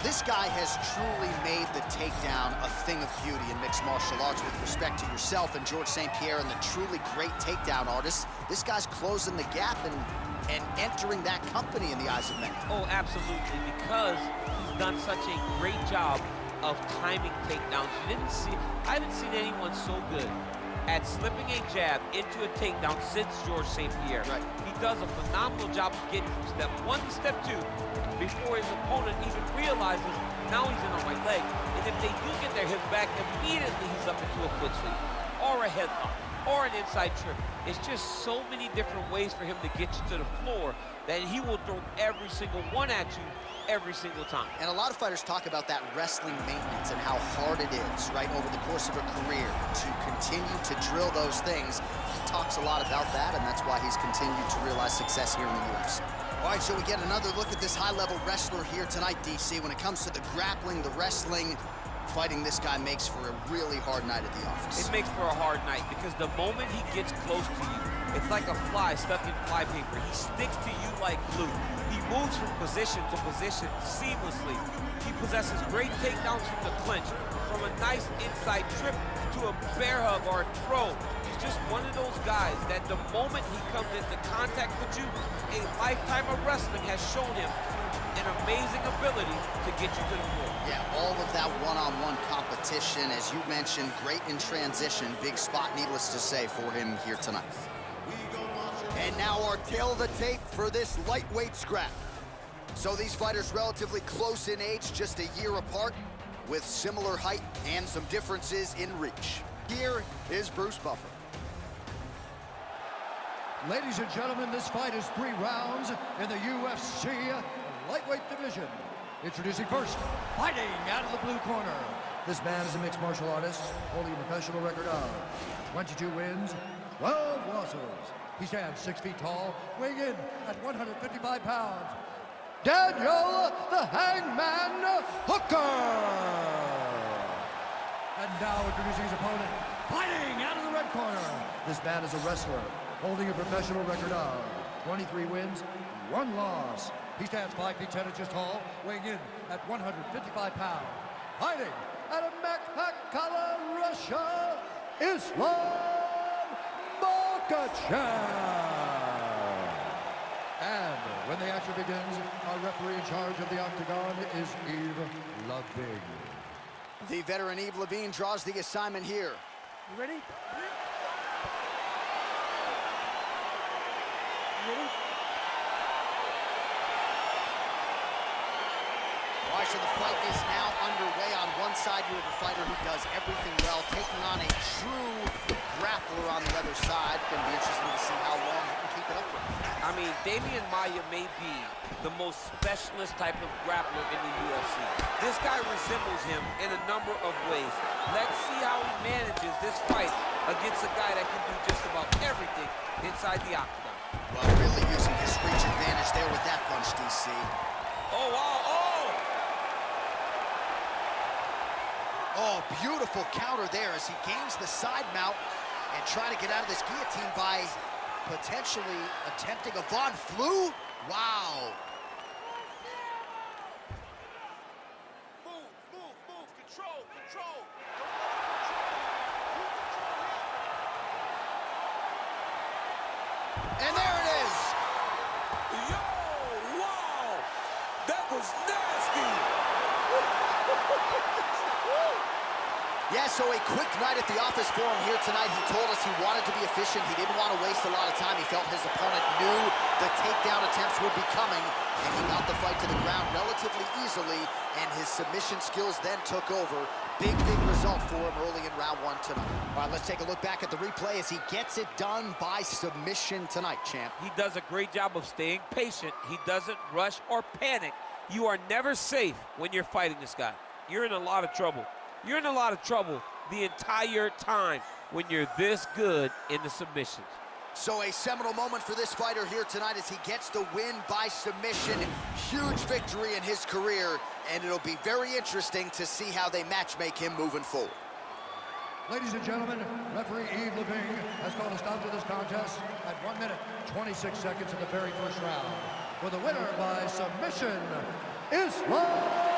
This guy has truly made the takedown a thing of beauty in mixed martial arts with respect to yourself and George St. Pierre and the truly great takedown artists. This guy's closing the gap and entering that company in the eyes of many. Oh, absolutely, because he's done such a great job of timing takedowns. I haven't seen anyone so good at slipping a jab into a takedown since George St. Pierre. Right. He does a phenomenal job of getting from step 1 to step 2 before his opponent even realizes now he's in on my leg. And if they do get their hips back, immediately he's up into a foot sweep or a headlock or an inside trip. It's just so many different ways for him to get you to the floor that he will throw every single one at you every single time. And a lot of fighters talk about that wrestling maintenance and how hard it is, right, over the course of a career to continue to drill those things. He talks a lot about that, and that's why he's continued to realize success here in the UFC. All right, so we get another look at this high-level wrestler here tonight, DC. When it comes to the grappling, the wrestling, fighting this guy makes for a really hard night at the office. It makes for a hard night because the moment he gets close to you, it's like a fly stuck in flypaper. He sticks to you like glue. He moves from position to position seamlessly. He possesses great takedowns from the clinch, from a nice inside trip to a bear hug or a throw. He's just one of those guys that the moment he comes into contact with you, a lifetime of wrestling has shown him an amazing ability to get you to the floor. Yeah, all of that one-on-one competition, as you mentioned, great in transition. Big spot, needless to say, for him here tonight. And now our tail of the tape for this lightweight scrap. So these fighters relatively close in age, just a year apart, with similar height and some differences in reach. Here is Bruce Buffer. Ladies and gentlemen, this fight is 3 rounds in the UFC lightweight division. Introducing first, fighting out of the blue corner. This man is a mixed martial artist, holding a professional record of 22 wins, 12 losses. He stands 6 feet tall, weighing in at 155 pounds. Daniel the Hangman Hooker! And now introducing his opponent, fighting out of the red corner. This man is a wrestler, holding a professional record of 23 wins, 1 loss. He stands 5 feet 10 inches tall, weighing in at 155 pounds. Fighting out of Makhachev, Russia, Islam Makhachev. And when the action begins, our referee in charge of the octagon is Yves Levine. The veteran Yves Levine draws the assignment here. You ready? You ready? All right, so the fight is now underway. On one side, you have a fighter who does everything well, taking on a true grappler on the other side. Going to be interesting to see how long he can keep it up with. I mean, Damian Maia may be the most specialist type of grappler in the UFC. This guy resembles him in a number of ways. Let's see how he manages this fight against a guy that can do just about everything inside the octagon. Well, really using his reach advantage there with that punch, DC. Oh, wow, oh! Oh, beautiful counter there as he gains the side mount and trying to get out of this guillotine by potentially attempting a Von Flue. Wow. Move, control. And there it is. Yo, wow! That was nasty! Yeah, so a quick night at the office for him here tonight. He told us he wanted to be efficient. He didn't want to waste a lot of time. He felt his opponent knew the takedown attempts would be coming, and he got the fight to the ground relatively easily, and his submission skills then took over. Big result for him early in round 1 tonight. All right, let's take a look back at the replay as he gets it done by submission tonight, champ. He does a great job of staying patient. He doesn't rush or panic. You are never safe when you're fighting this guy. You're in a lot of trouble. You're in a lot of trouble the entire time when you're this good in the submissions. So a seminal moment for this fighter here tonight as he gets the win by submission. Huge victory in his career, and it'll be very interesting to see how they matchmake him moving forward. Ladies and gentlemen, referee Yves Levine has called a stop to this contest at 1 minute, 26 seconds in the very first round. For the winner by submission, Islam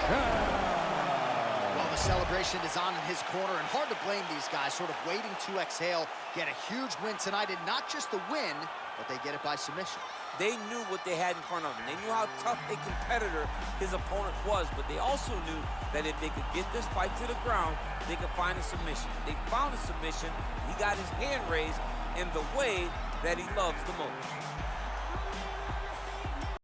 Well, the celebration is on in his corner, and hard to blame these guys, sort of waiting to exhale, get a huge win tonight, and not just the win, but they get it by submission. They knew what they had in front of them. They knew how tough a competitor his opponent was, but they also knew that if they could get this fight to the ground, they could find a submission. They found a submission. He got his hand raised in the way that he loves the most.